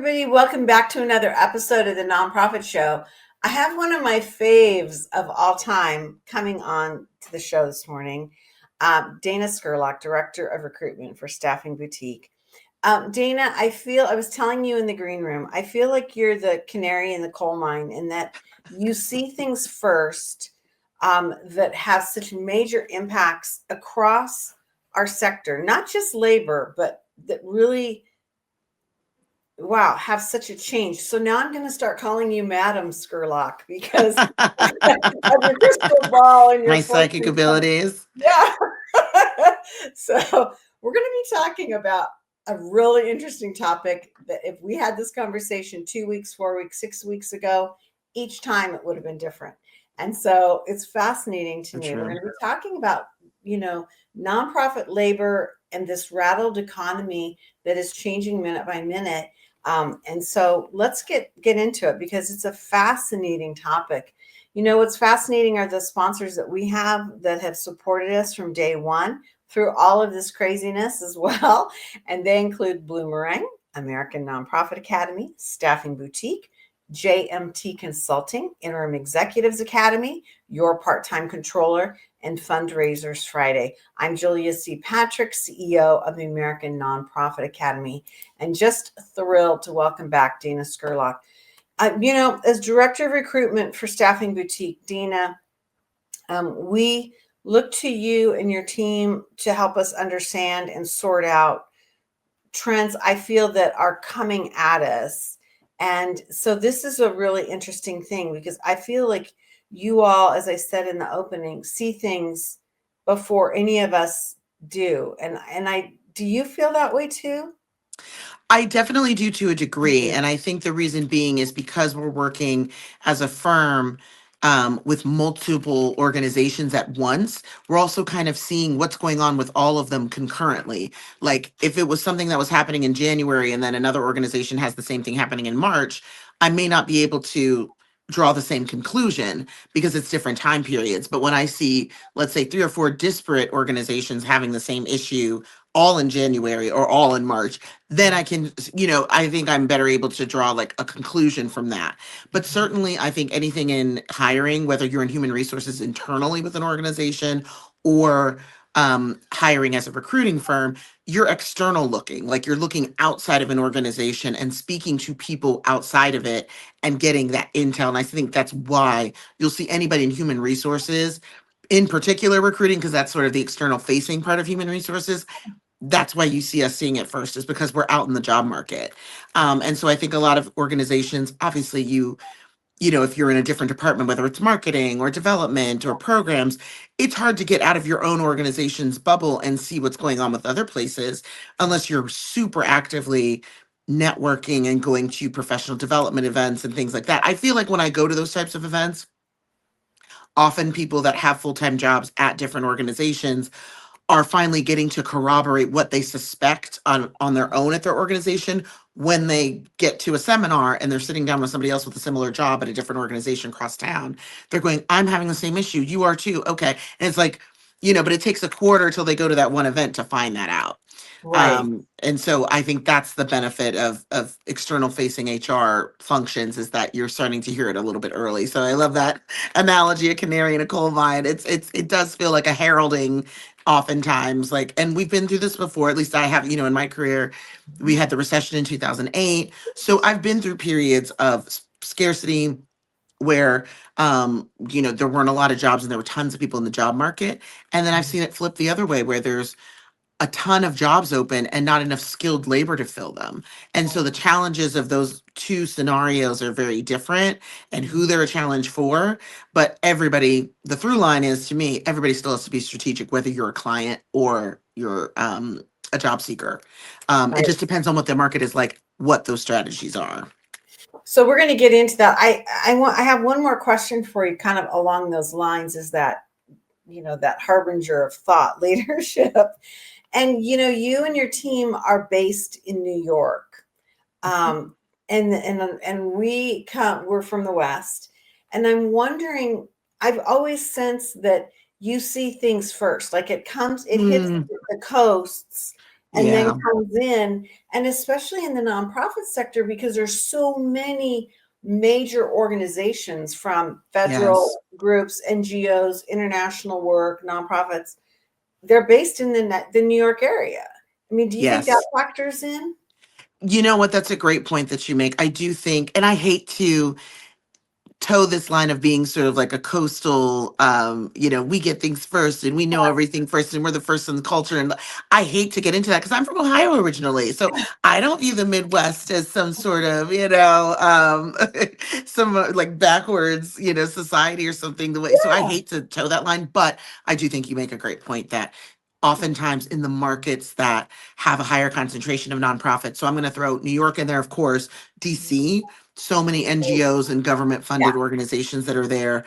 everybody. Welcome back to another episode of the Nonprofit Show. I have one of my faves of all time coming on to the show this morning, Dana Scurlock, Director of Recruitment for Staffing Boutique. Dana, I was telling you in the green room, I feel like you're the canary in the coal mine in that you see things first that have such major impacts across our sector, not just labor, but that really wow, have such a change. So now I'm going to start calling you Madam Scurlock because of your crystal ball and your My psychic fortune. abilities. Yeah. So we're going to be talking about a really interesting topic that if we had this conversation 2 weeks, 4 weeks, 6 weeks ago, each time it would have been different. And so it's fascinating to me. We're going to be talking about, nonprofit labor and this rattled economy that is changing minute by minute. And so let's get into it because it's a fascinating topic. What's fascinating are the sponsors that we have that have supported us from day one through all of this craziness as well. And they include Bloomerang, American Nonprofit Academy, Staffing Boutique, JMT Consulting, Interim Executives Academy, Your Part-Time Controller, and Fundraisers Friday. I'm Julia C. Patrick, CEO of the American Nonprofit Academy, and just thrilled to welcome back Dana Scurlock. As Director of Recruitment for Staffing Boutique, Dana, we look to you and your team to help us understand and sort out trends I feel that are coming at us. And so this is a really interesting thing because I feel like you all, as I said in the opening, see things before any of us do. And I do you feel that way too? I definitely do to a degree. And I think the reason being is because we're working as a firm with multiple organizations at once, we're also kind of seeing what's going on with all of them concurrently. Like if it was something that was happening in January and then another organization has the same thing happening in March, I may not be able to draw the same conclusion because it's different time periods. But when I see, let's say, 3 or 4 disparate organizations having the same issue all in January or all in March, then I can, I think I'm better able to draw like a conclusion from that. But certainly, I think anything in hiring, whether you're in human resources internally with an organization or hiring as a recruiting firm, you're external looking, like you're looking outside of an organization and speaking to people outside of it and getting that intel. And I think that's why you'll see anybody in human resources, in particular recruiting, because that's sort of the external facing part of human resources. That's why you see us seeing it first, is because we're out in the job market. And so I think a lot of organizations, obviously if you're in a different department, whether it's marketing or development or programs, it's hard to get out of your own organization's bubble and see what's going on with other places unless you're super actively networking and going to professional development events and things like that. I feel like when I go to those types of events, often people that have full-time jobs at different organizations are finally getting to corroborate what they suspect on their own at their organization when they get to a seminar and they're sitting down with somebody else with a similar job at a different organization across town. They're going, I'm having the same issue. You are too. Okay. And it's like, but it takes a quarter till they go to that one event to find that out. Right. And so I think that's the benefit of external facing HR functions, is that you're starting to hear it a little bit early. So I love that analogy, a canary in a coal mine. It does feel like a heralding oftentimes, like, and we've been through this before, at least I have, in my career. We had the recession in 2008. So I've been through periods of scarcity where there weren't a lot of jobs and there were tons of people in the job market. And then I've seen it flip the other way, where there's a ton of jobs open and not enough skilled labor to fill them. And so the challenges of those two scenarios are very different, and who they're a challenge for. But everybody, the through line is, to me, everybody still has to be strategic, whether you're a client or you're a job seeker. It Right. just depends on what the market is like, what those strategies are. So we're going to get into that. I have one more question for you, kind of along those lines. Is that that harbinger of thought leadership? And you and your team are based in New York, and we're from the West, and I'm wondering. I've always sensed that you see things first, like it hits Mm, the coasts, and then Yeah. comes in, and especially in the nonprofit sector, because there's so many major organizations from Yes. federal groups, NGOs, international work, nonprofits. They're based in the New York area. I mean, do you think that Yes. factors in? You know what? That's a great point that you make. I do think, and I hate to toe this line of being sort of like a coastal, we get things first and we know everything first and we're the first in the culture. And I hate to get into that because I'm from Ohio originally. So I don't view the Midwest as some sort of, some like backwards, society or something the way. So I Yeah. hate to toe that line, but I do think you make a great point that oftentimes in the markets that have a higher concentration of nonprofits. So I'm going to throw New York in there, of course, DC, so many NGOs and government Yeah. funded organizations that are there.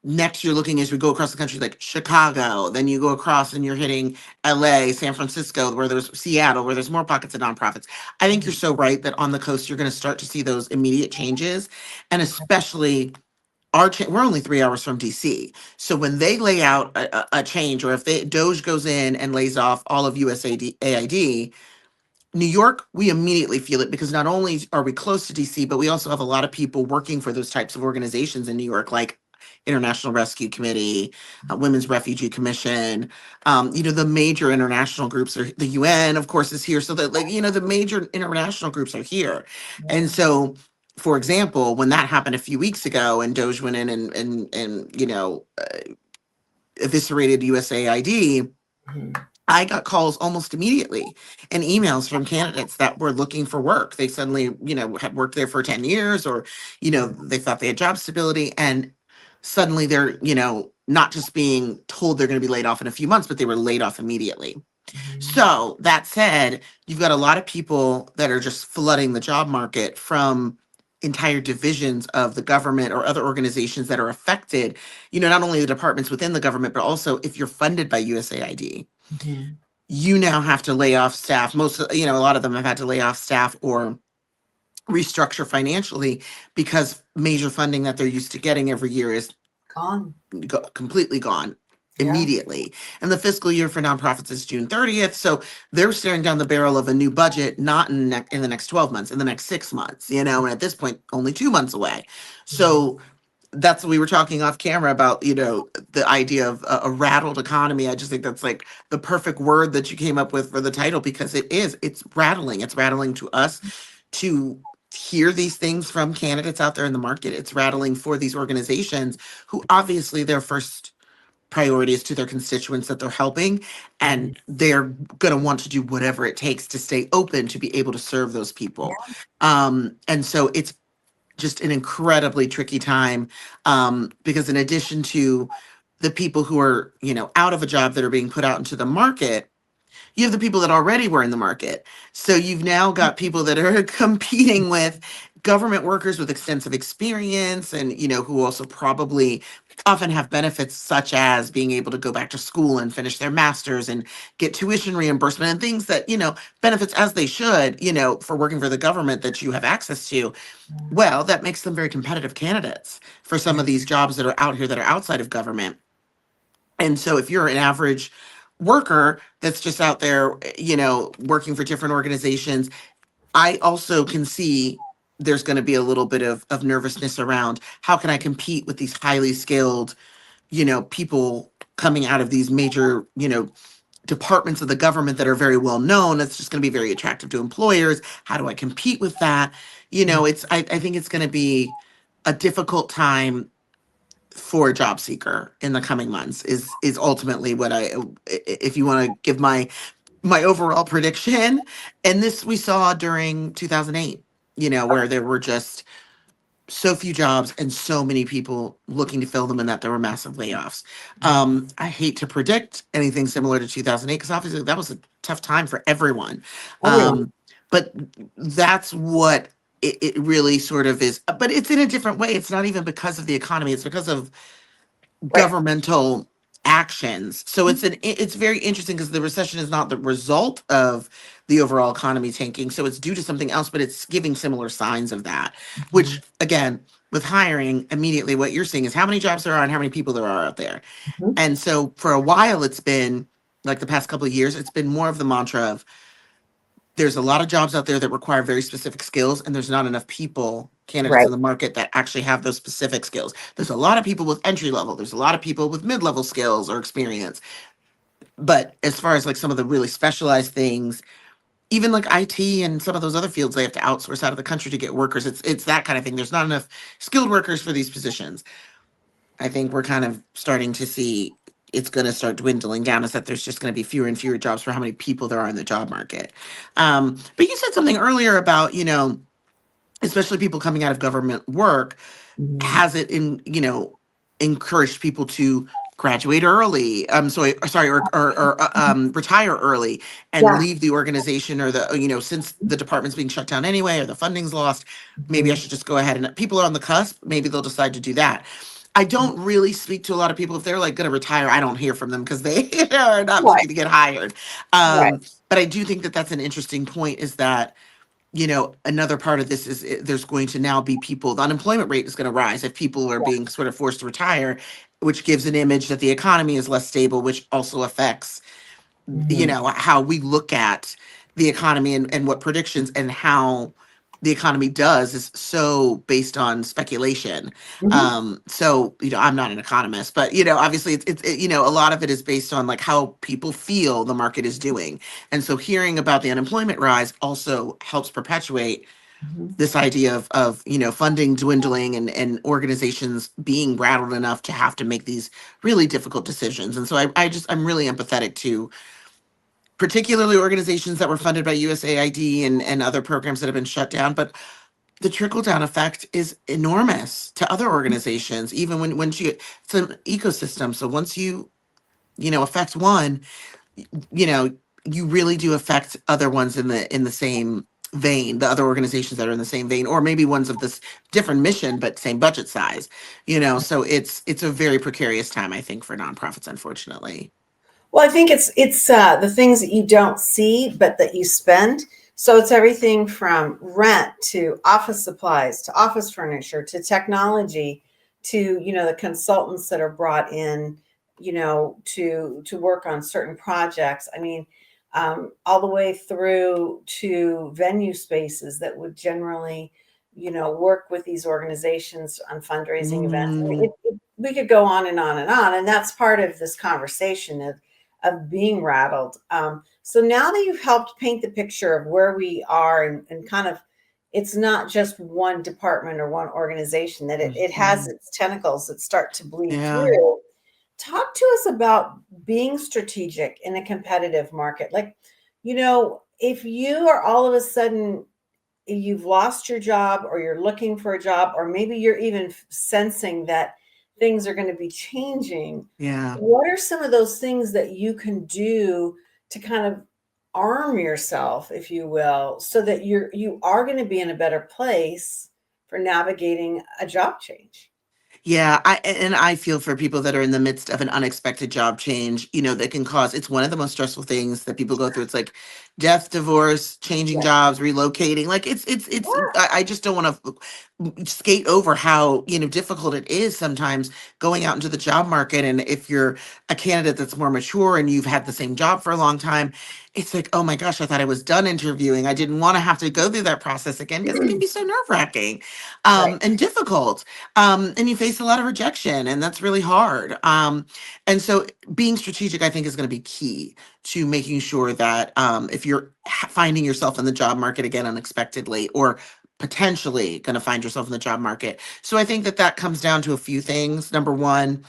Next, you're looking as we go across the country, like Chicago, then you go across and you're hitting LA, San Francisco, where there's Seattle, where there's more pockets of nonprofits. I think you're Mhm. so right that on the coast, you're going to start to see those immediate changes. And especially we're only 3 hours from DC. So when they lay out a change, or if Doge goes in and lays off all of USAID, New York, we immediately feel it because not only are we close to DC, but we also have a lot of people working for those types of organizations in New York, like International Rescue Committee, Women's Refugee Commission. The major international groups are the UN, of course, is here. So that, like, the major international groups are here. And so, for example, when that happened a few weeks ago and Doge went in and eviscerated USAID, Mhm. I got calls almost immediately and emails from candidates that were looking for work. They suddenly, had worked there for 10 years, or, they thought they had job stability, and suddenly they're, not just being told they're going to be laid off in a few months, but they were laid off immediately. Mhm. So that said, you've got a lot of people that are just flooding the job market from entire divisions of the government or other organizations that are affected, not only the departments within the government, but also if you're funded by USAID, Mhm. you now have to lay off staff. A lot of them have had to lay off staff or restructure financially because major funding that they're used to getting every year is Gone. completely gone Yeah. immediately. And the fiscal year for nonprofits is June 30th. So they're staring down the barrel of a new budget, not in the next 12 months, in the next 6 months, and at this point, only 2 months away. Mhm. So that's what we were talking off camera about, the idea of a rattled economy. I just think that's like the perfect word that you came up with for the title, because it's rattling. It's rattling to us to hear these things from candidates out there in the market. It's rattling for these organizations who obviously their first priority is to their constituents that they're helping, Mhm. and they're going to want to do whatever it takes to stay open to be able to serve those people. Yeah. And so it's just an incredibly tricky time, because in addition to the people who are, out of a job that are being put out into the market, you have the people that already were in the market. So you've now got people that are competing with government workers with extensive experience, and, who also probably often have benefits such as being able to go back to school and finish their masters and get tuition reimbursement and things that, benefits as they should, for working for the government that you have access to. Well, that makes them very competitive candidates for some Yeah. of these jobs that are out here that are outside of government. And so if you're an average worker that's just out there, working for different organizations, I also can see there's going to be a little bit of nervousness around how can I compete with these highly skilled, people coming out of these major, departments of the government that are very well known. It's just going to be very attractive to employers. How do I compete with that? I think it's going to be a difficult time for a job seeker in the coming months, is ultimately what if you want to give my overall prediction. And this we saw during 2008, where there were just so few jobs and so many people looking to fill them, and that there were massive layoffs. I hate to predict anything similar to 2008 because obviously that was a tough time for everyone. Everyone. But that's what it really sort of is. But it's in a different way. It's not even because of the economy. It's because of Right. governmental actions. So it's very interesting because the recession is not the result of the overall economy tanking. So it's due to something else, but it's giving similar signs of that, Mhm. which again, with hiring, immediately what you're seeing is how many jobs there are and how many people there are out there. Mhm. And so for a while it's been, like the past couple of years, it's been more of the mantra of there's a lot of jobs out there that require very specific skills, and there's not enough people, candidates Right. in the market that actually have those specific skills. There's a lot of people with entry level, there's a lot of people with mid level skills or experience. But as far as like some of the really specialized things, even like IT and some of those other fields, they have to outsource out of the country to get workers. It's that kind of thing. There's not enough skilled workers for these positions. I think we're kind of starting to see it's going to start dwindling down, is that there's just going to be fewer and fewer jobs for how many people there are in the job market. But you said something earlier about, especially people coming out of government work, Mhm. has it encouraged people to graduate early, retire early and Yeah. leave the organization, or the since the department's being shut down anyway, or the funding's lost, maybe I Mhm. should just go ahead, and people are on the cusp, maybe they'll decide to do that. I don't really speak to a lot of people if they're like going to retire. I don't hear from them because they are not Right. looking to get hired. Right. But I do think that that's an interesting point, is that another part of this is, there's going to now be people, the unemployment rate is going to rise if people are Yeah. being sort of forced to retire, which gives an image that the economy is less stable, which also affects, Mhm. how we look at the economy, and what predictions and how the economy does is so based on speculation. Mhm. So, I'm not an economist, but, obviously a lot of it is based on like how people feel the market is doing. And so hearing about the unemployment rise also helps perpetuate Mhm. this idea of funding dwindling, and organizations being rattled enough to have to make these really difficult decisions. And so I'm really empathetic to particularly organizations that were funded by USAID and other programs that have been shut down. But the trickle down effect is enormous to other organizations, even it's an ecosystem. So once affect one, you know, you really do affect other ones in the same vein, the other organizations that are in the same vein, or maybe ones of this different mission but same budget size. So it's a very precarious time, I think, for nonprofits, unfortunately. Well, I think it's the things that you don't see but that you spend. So it's everything from rent to office supplies to office furniture to technology to the consultants that are brought in to work on certain projects. I mean, all the way through to venue spaces that would generally work with these organizations on fundraising events. I mean, Mm, we could go on and on and on, and that's part of this conversation of being rattled. So now that you've helped paint the picture of where we are, and kind of, it's not just one department or one organization, that it has mhm. its tentacles that start to bleed Yeah. through. Talk to us about being strategic in a competitive market. Like, if you are all of a sudden you've lost your job, or you're looking for a job, or maybe you're even sensing that things are going to be changing, Yeah. what are some of those things that you can do to kind of arm yourself, if you will, so that you are going to be in a better place for navigating a job change? Yeah, I feel for people that are in the midst of an unexpected job change, that can cause, it's one of the most stressful things that people go through. It's like death, divorce, changing Yeah. jobs, relocating. Like I just don't want to skate over how, difficult it is sometimes going out into the job market. And if you're a candidate that's more mature and you've had the same job for a long time, it's like, oh my gosh, I thought I was done interviewing. I didn't want to have to go through that process again, because it can be so nerve-wracking, Right. and difficult, and you face a lot of rejection, and that's really hard. And so being strategic, I think, is going to be key to making sure that, if you're finding yourself in the job market again unexpectedly, or potentially going to find yourself in the job market. So I think that that comes down to a few things. Number one,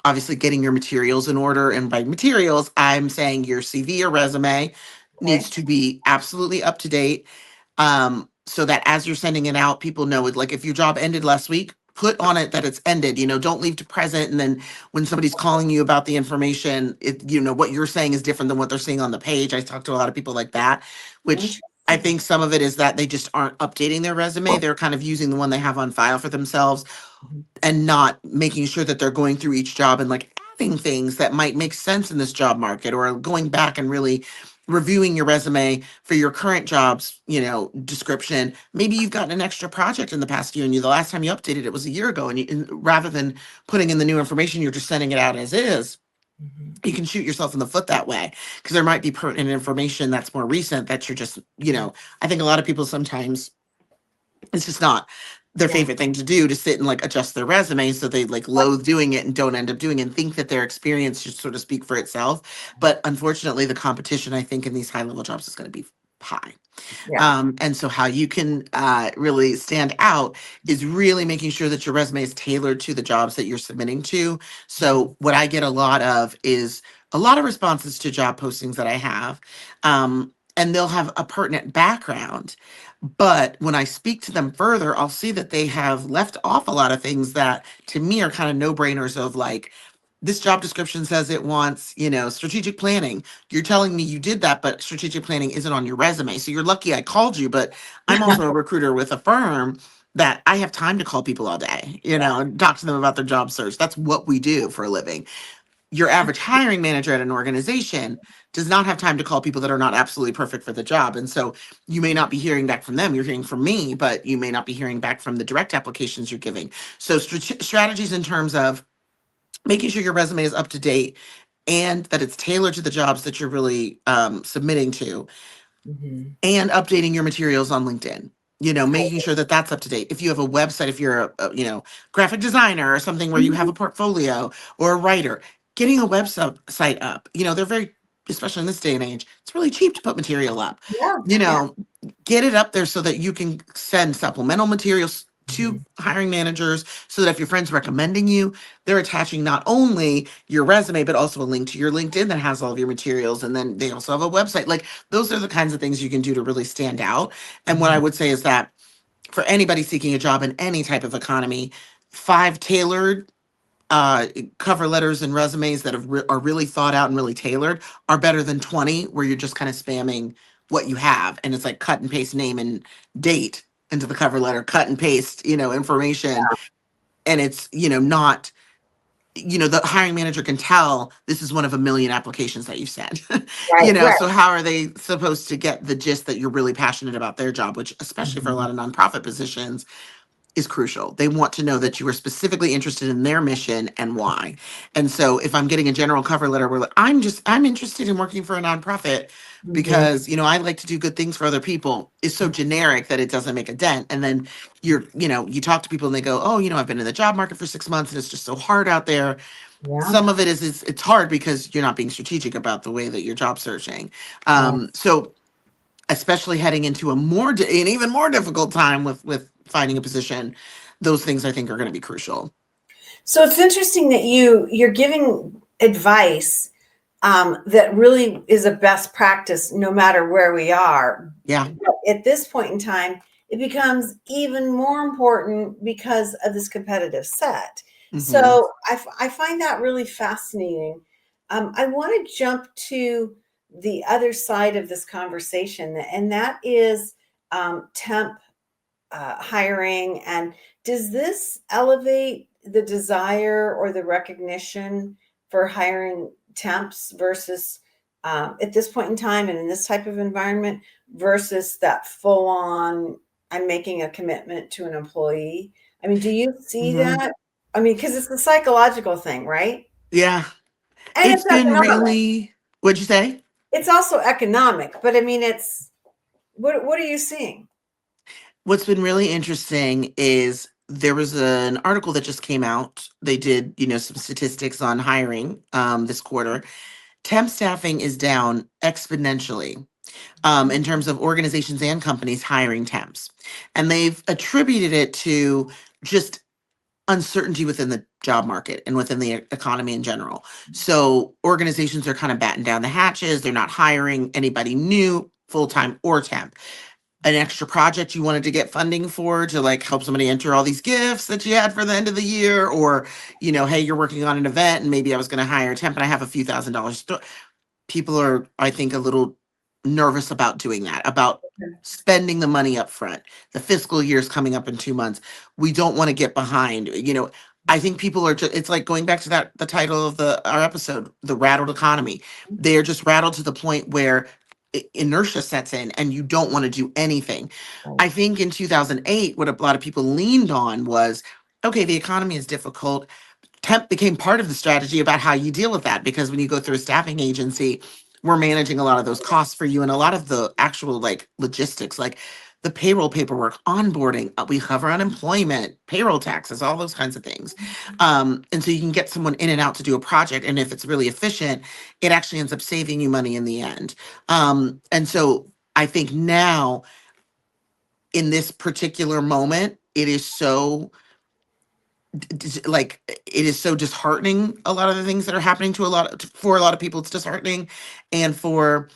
obviously getting your materials in order. And by materials, I'm saying your CV or resume needs Okay. to be absolutely up to date, so that as you're sending it out, people know it. Like if your job ended last week, put on it that it's ended. Don't leave to present, and then when somebody's calling you about the information, what you're saying is different than what they're seeing on the page. I talk to a lot of people like that, which I Interesting. think some of it is that they just aren't updating their resume. They're kind of using the one they have on file for themselves, Mhm. and not making sure that they're going through each job and like adding things that might make sense in this job market, or going back and really reviewing your resume for your current job's, description. Maybe you've gotten an extra project in the past year, and the last time you updated it was a year ago, and rather than putting in the new information, you're just sending it out as is. Mhm. You can shoot yourself in the foot that way because there might be pertinent information that's more recent that you're just, I think a lot of people sometimes it's just not their Yeah. favorite thing to do to sit and like adjust their resume. So they like loathe doing it and don't end up doing it and think that their experience should sort of speak for itself. But unfortunately, the competition, I think, in these high level jobs is going to be high. Yeah. And so, how you can really stand out is really making sure that your resume is tailored to the jobs that you're submitting to. Mhm. So, what I get a lot of is a lot of responses to job postings that I have, and they'll have a pertinent background. But when I speak to them further, I'll see that they have left off a lot of things that to me are kind of no brainers of like, this job description says it wants, strategic planning. You're telling me you did that, but strategic planning isn't on your resume. So you're lucky I called you, but I'm also a recruiter with a firm that I have time to call people all day, and talk to them about their job search. That's what we do for a living. Your average hiring manager at an organization does not have time to call people that are not absolutely perfect for the job. And so you may not be hearing back from them. You're hearing from me, but you may not be hearing back from the direct applications you're giving. So strategies in terms of making sure your resume is up to date and that it's tailored to the jobs that you're really submitting to, Mhm. and updating your materials on LinkedIn. Making sure that that's up to date. If you have a website, if you're graphic designer or something where you have a Mhm. portfolio or a writer, getting a website site up. They're very, especially in this day and age, it's really cheap to put material up. Yeah. You Yeah. know, get it up there so that you can send supplemental materials to Mhm. hiring managers so that if your friends recommending you, they're attaching not only your resume but also a link to your LinkedIn that has all of your materials, and then they also have a website. Like those are the kinds of things you can do to really stand out. And what I Mhm. would say is that for anybody seeking a job in any type of economy, 5 tailored cover letters and resumes that are really thought out and really tailored are better than 20 where you're just kind of spamming what you have and it's like cut and paste name and date into the cover letter, cut and paste, information, and it's, not, the hiring manager can tell this is one of a million applications that you sent. Right. Right. So how are they supposed to get the gist that you're really passionate about their job, which especially for a Mhm. lot of nonprofit positions is crucial. They want to know that you are specifically interested in their mission and why. And so if I'm getting a general cover letter where like, I'm interested in working for a nonprofit Mhm. because, I like to do good things for other people, is so generic that it doesn't make a dent. And then you talk to people and they go, oh, I've been in the job market for 6 months and it's just so hard out there. Yeah. Some of it is it's hard because you're not being strategic about the way that you're job searching. Yeah. So especially heading into an even more difficult time with finding a position, those things I think are going to be crucial. So it's interesting that you're giving advice that really is a best practice no matter where we are. Yeah. But at this point in time, it becomes even more important because of this competitive set. Hmm. So I find that really fascinating. I want to jump to the other side of this conversation, and that is temp hiring. And does this elevate the desire or the recognition for hiring temps versus at this point in time and in this type of environment versus that full on, I'm making a commitment to an employee? I mean, do you see Hmm. that? I mean, because it's a psychological thing, right? Yeah. And It's it's been economic. really, what'd you say? It's also economic, but I mean, it's what are you seeing? What's been really interesting is there was an article that just came out. They did, some statistics on hiring this quarter. Temp staffing is down exponentially in terms of organizations and companies hiring temps. And they've attributed it to just uncertainty within the job market and within the economy in general. So organizations are kind of batting down the hatches. They're not hiring anybody new, full time or temp. An extra project you wanted to get funding for to like help somebody enter all these gifts that you had for the end of the year, or, hey, you're working on an event and maybe I was going to hire a temp and I have a few $1,000s. People are, I think, a little nervous about doing that, about spending the money up front. The fiscal year is coming up in 2 months. We don't want to get behind. I think people are just, it's like going back to the title of our episode, the rattled economy. They're just rattled to the point where inertia sets in and you don't want to do anything. Right. I think in 2008, what a lot of people leaned on was, okay, the economy is difficult. temp became part of the strategy about how you deal with that, because when you go through a staffing agency, we're managing a lot of those costs for you, and a lot of the actual like logistics, like the payroll paperwork, onboarding, we cover unemployment, payroll taxes, all those kinds of things. And so you can get someone in and out to do a project, and if it's really efficient, it actually ends up saving you money in the end. And so I think now, in this particular moment, it is so like it is so disheartening. A lot of the things that are happening to for a lot of people, it's disheartening, and for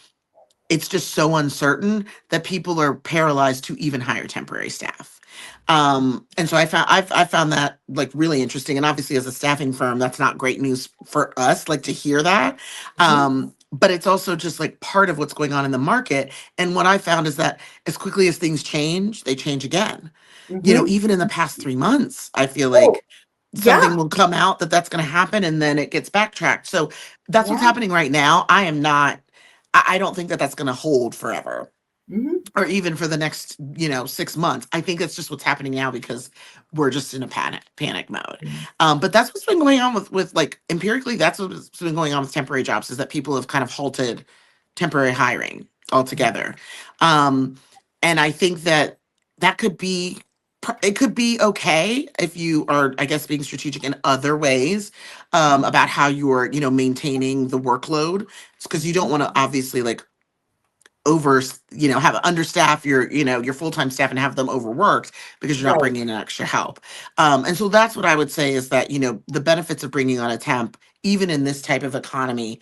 it's just so uncertain that people are paralyzed to even hire temporary staff. And so I found that like really interesting. And obviously, as a staffing firm, that's not great news for us, like to hear that. Mhm. But it's also just like part of what's going on in the market. And what I found is that as quickly as things change, they change again. Mhm. Even in the past 3 months, I feel Oh, like yeah. something will come out that's going to happen, and then it gets backtracked. So that's what's Yeah. happening right now. I don't think that that's going to hold forever, Mhm. or even for the next 6 months. I think that's just what's happening now because we're just in a panic mode. But that's what's been going on with like empirically, that's what's been going on with temporary jobs, is that people have kind of halted temporary hiring altogether. um and I think that that could be it could be okay if you are, I guess, being strategic in other ways, about how you're maintaining the workload, because you don't want to obviously like over have understaff your full-time staff and have them overworked because you're not Right. bringing in extra help. And so that's what I would say, is that the benefits of bringing on a temp, even in this type of economy,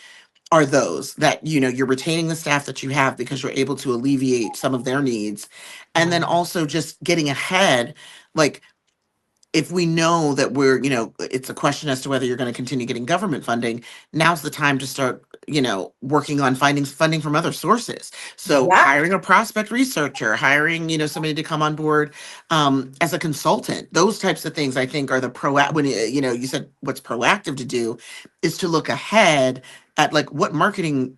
are those that you're retaining the staff that you have because you're able to alleviate some of their needs, and then also just getting ahead. Like, if we know that it's a question as to whether you're going to continue getting government funding, now's the time to start, working on finding funding from other sources. So Yeah. hiring a prospect researcher, hiring, somebody to come on board, as a consultant, those types of things, I think, are the when you said what's proactive to do is to look ahead at like what marketing,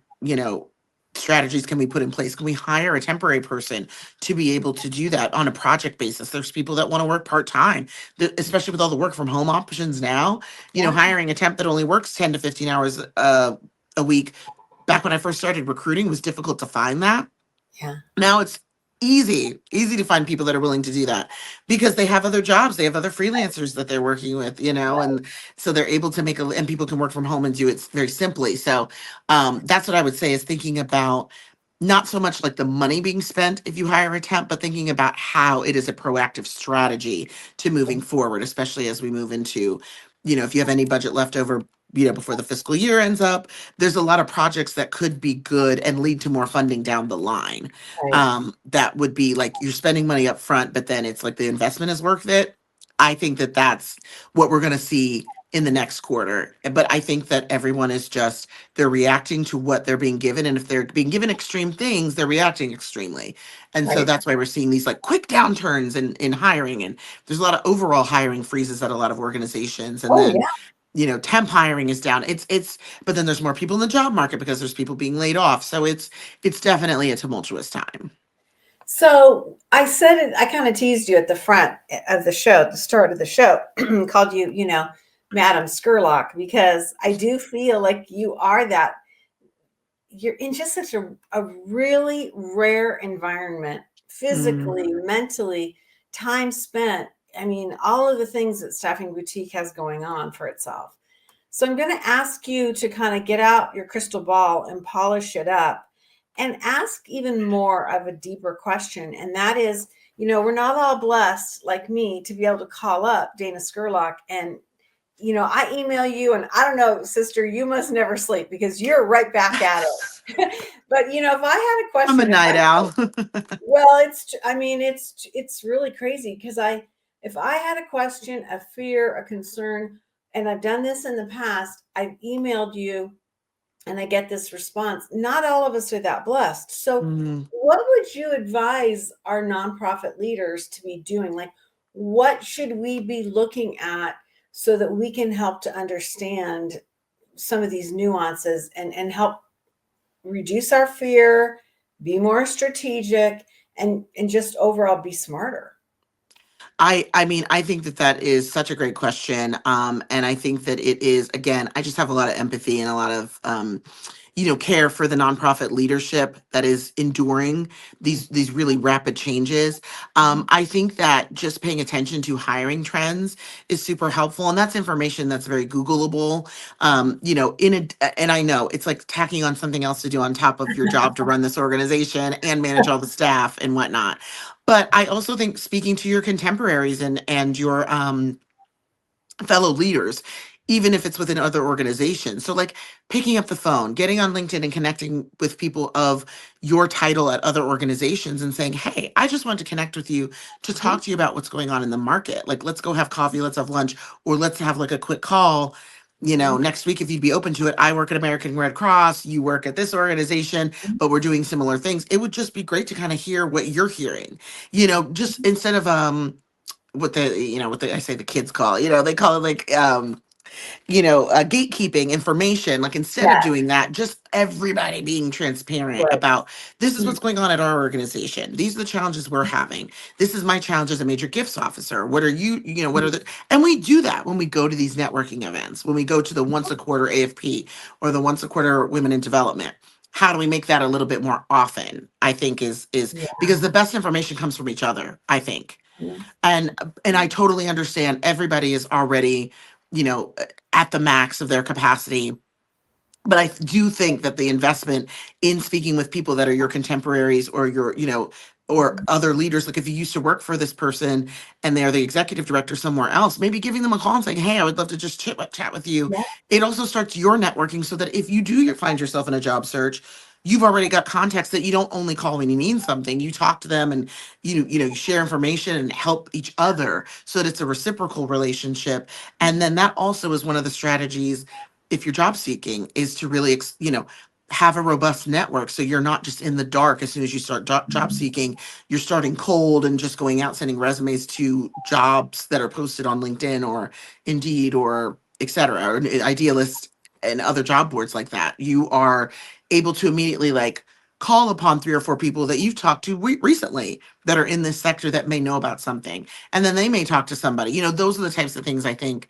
strategies can we put in place? Can we hire a temporary person to be able to do that on a project basis? There's people that want to work part-time, especially with all the work from home options now. Yeah. Hiring a temp that only works 10 to 15 hours a week. Back when I first started recruiting, it was difficult to find that. Yeah. Now it's easy to find people that are willing to do that because they have other jobs, they have other freelancers that they're working with, and so they're able to and people can work from home and do it very simply. So that's what I would say, is thinking about not so much like the money being spent if you hire a temp, but thinking about how it is a proactive strategy to moving forward, especially as we move into, if you have any budget left over, before the fiscal year ends up, there's a lot of projects that could be good and lead to more funding down the line. Right. That would be like you're spending money up front, but then it's like the investment is worth it. I think that that's what we're going to see in the next quarter. But I think that everyone is just, they're reacting to what they're being given. And if they're being given extreme things, they're reacting extremely. And so Right. that's why we're seeing these like quick downturns in hiring. And there's a lot of overall hiring freezes at a lot of organizations. And Oh, then, yeah. temp hiring is down. But then there's more people in the job market because there's people being laid off. So it's definitely a tumultuous time. So I said it, I kind of teased you at the front of the show, at the start of the show, called you, Madam Scurlock, because I do feel like you are that. You're in just such a really rare environment, Mm, physically, mentally, time spent. I mean, all of the things that Staffing Boutique has going on for itself. So I'm going to ask you to kind of get out your crystal ball and polish it up and ask even more of a deeper question. And that is, we're not all blessed like me to be able to call up Dana Skirlock and I email you and I don't know, sister, you must never sleep because you're right back at it. But if I had a I'm a question, night owl. well, I mean, it's really crazy because if I had a question, a fear, a concern, and I've done this in the past, I've emailed you and I get this response. Not all of us are that blessed. So, Mm. what would you advise our nonprofit leaders to be doing? Like, what should we be looking at so that we can help to understand some of these nuances and help reduce our fear, be more strategic, and just overall be smarter? I mean, I think that that is such a great question. And I think that it is, again, I just have a lot of empathy and a lot of, care for the nonprofit leadership that is enduring these really rapid changes. I think that just paying attention to hiring trends is super helpful, and that's information that's very Googleable. And I know it's like tacking on something else to do on top of your job to run this organization and manage all the staff and whatnot. But I also think speaking to your contemporaries and your fellow leaders, even if it's within other organizations. So, like picking up the phone, getting on LinkedIn and connecting with people of your title at other organizations and saying, hey, I just want to connect with you to Mhm. talk to you about what's going on in the market. Like, let's go have coffee, let's have lunch, or let's have like a quick call. Mhm. Next week, if you'd be open to it, I work at American Red Cross, you work at this organization, but we're doing similar things. It would just be great to kind of hear what you're hearing, just instead of, I say the kids call, they call it like, gatekeeping information. Like instead of Yeah. doing that, just everybody being transparent Right. about this is Mhm. what's going on at our organization. These are the challenges we're having. This is my challenge as a major gifts officer. What are what are and we do that when we go to these networking events, when we go to the once a quarter AFP or the once a quarter Women in Development. How do we make that a little bit more often? I think is Yeah. because the best information comes from each other, I think. Mhm. And I totally understand everybody is already, you know, at the max of their capacity, but I do think that the investment in speaking with people that are your contemporaries or or Mhm. other leaders, like if you used to work for this person and they're the executive director somewhere else, maybe giving them a call and saying, hey, I would love to just chat with you. Yeah. It also starts your networking so that if you do find yourself in a job search, you've already got context that you don't only call when you need something. You talk to them and you share information and help each other so that it's a reciprocal relationship. And then that also is one of the strategies if you're job seeking is to really have a robust network so you're not just in the dark as soon as you start job Mhm. seeking. You're starting cold and just going out sending resumes to jobs that are posted on LinkedIn or Indeed or etc or Idealist and other job boards like that. You are able to immediately like call upon three or four people that you've talked to recently that are in this sector that may know about something, and then they may talk to somebody. Those are the types of things I think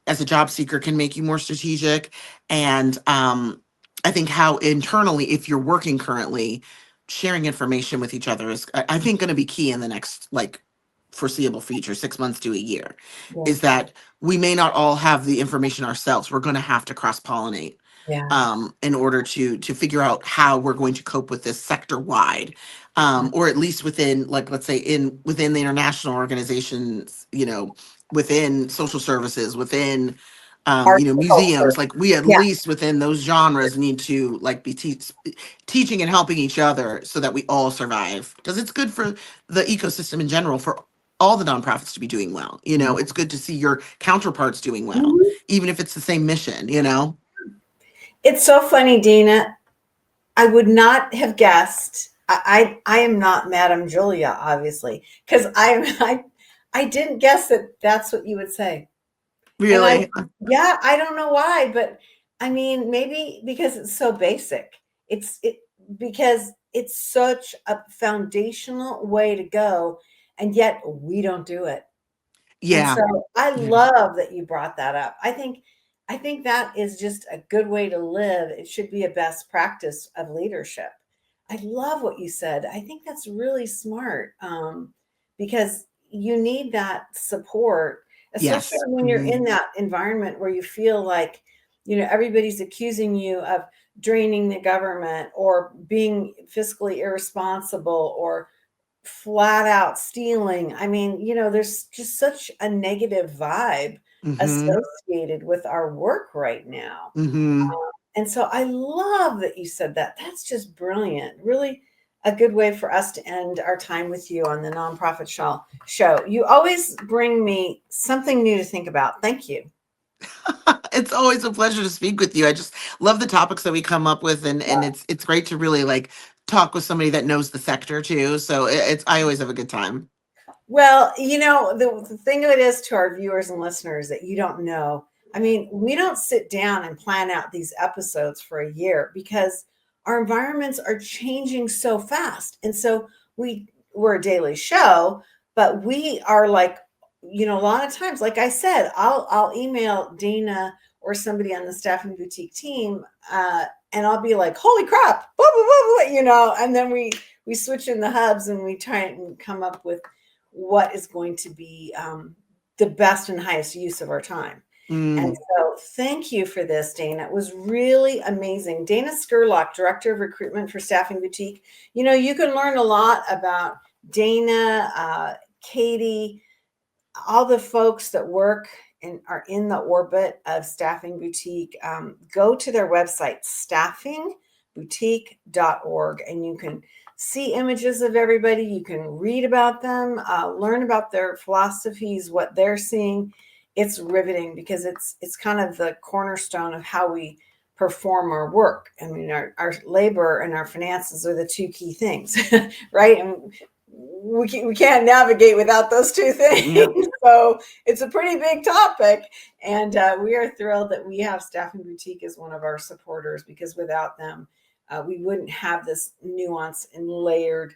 as a job seeker can make you more strategic. And I think how internally, if you're working currently, sharing information with each other is, I think, going to be key in the next like foreseeable future, 6 months to a year. Yeah. Is that we may not all have the information ourselves. We're going to have to cross pollinate Yeah. in order to figure out how we're going to cope with this sector wide, or at least within, like, let's say within the international organizations, within social services, within Horticulture. museums. Like we at Yeah. least within those genres need to like be teaching and helping each other so that we all survive, because it's good for the ecosystem in general for all the nonprofits to be doing well. It's good to see your counterparts doing well, Mhm. even if it's the same mission. It's so funny, Dana. I would not have guessed. I am not Madame Julia, obviously, because I didn't guess that that's what you would say. And Really. yeah, I don't know why, but I mean, maybe because it's so basic. It because it's such a foundational way to go, and yet we don't do it. And Yeah. so I Yeah. love that you brought that up. I think that is just a good way to live. It should be a best practice of leadership. I love what you said. I think that's really smart, because you need that support, especially Yes. when you're in Mhm. that environment where you feel like, everybody's accusing you of draining the government or being fiscally irresponsible or flat out stealing. I mean, there's just such a negative vibe Mhm. associated with our work right now. Mhm. And so I love that you said that. That's just brilliant. Really a good way for us to end our time with you on the Nonprofit Show. You always bring me something new to think about. Thank you. It's always a pleasure to speak with you. I just love the topics that we come up with, and it's great to really like talk with somebody that knows the sector too. So it's I always have a good time. Well, the thing of it is to our viewers and listeners that you don't know. I mean, we don't sit down and plan out these episodes for a year because our environments are changing so fast. And so we're a daily show, but we are like, a lot of times, like I said, I'll email Dana or somebody on the staffing boutique team, and I'll be like, holy crap, blah, blah, blah, blah, and then we switch in the hubs and we try and come up with what is going to be the best and highest use of our time. And so thank you for this, Dana. It was really amazing. Dana Scurlock, Director of Recruitment for Staffing Boutique. You can learn a lot about Dana, Katie, all the folks that work and are in the orbit of Staffing Boutique. Go to their website, staffingboutique.org, and you can see images of everybody. You can read about them, learn about their philosophies, what they're seeing. It's riveting because it's kind of the cornerstone of how we perform our work. I mean, our labor and our finances are the two key things, right? And we can't navigate without those two things. Yep. So it's a pretty big topic. And we are thrilled that we have Staffing Boutique as one of our supporters, because without them, we wouldn't have this nuance and layered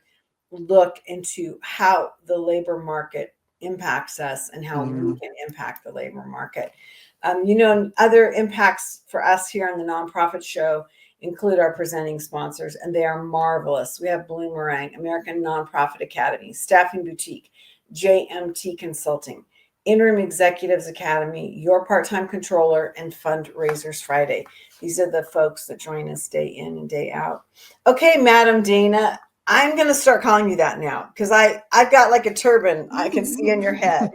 look into how the labor market impacts us and how we can impact the labor market. Other impacts for us here on the Nonprofit Show include our presenting sponsors, and they are marvelous. We have Bloomerang, American Nonprofit Academy, Staffing Boutique, JMT Consulting, Interim Executives Academy, Your Part-Time Controller, and Fundraisers Friday. These are the folks that join us day in and day out. Okay, Madam Dana, I'm going to start calling you that now because I've got like a turban I can see in your head.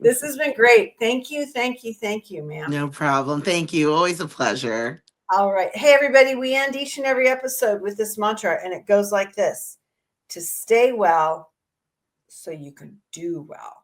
This has been great. Thank you, ma'am. No problem. Thank you. Always a pleasure. All right. Hey, everybody, we end each and every episode with this mantra, and it goes like this: to stay well so you can do well.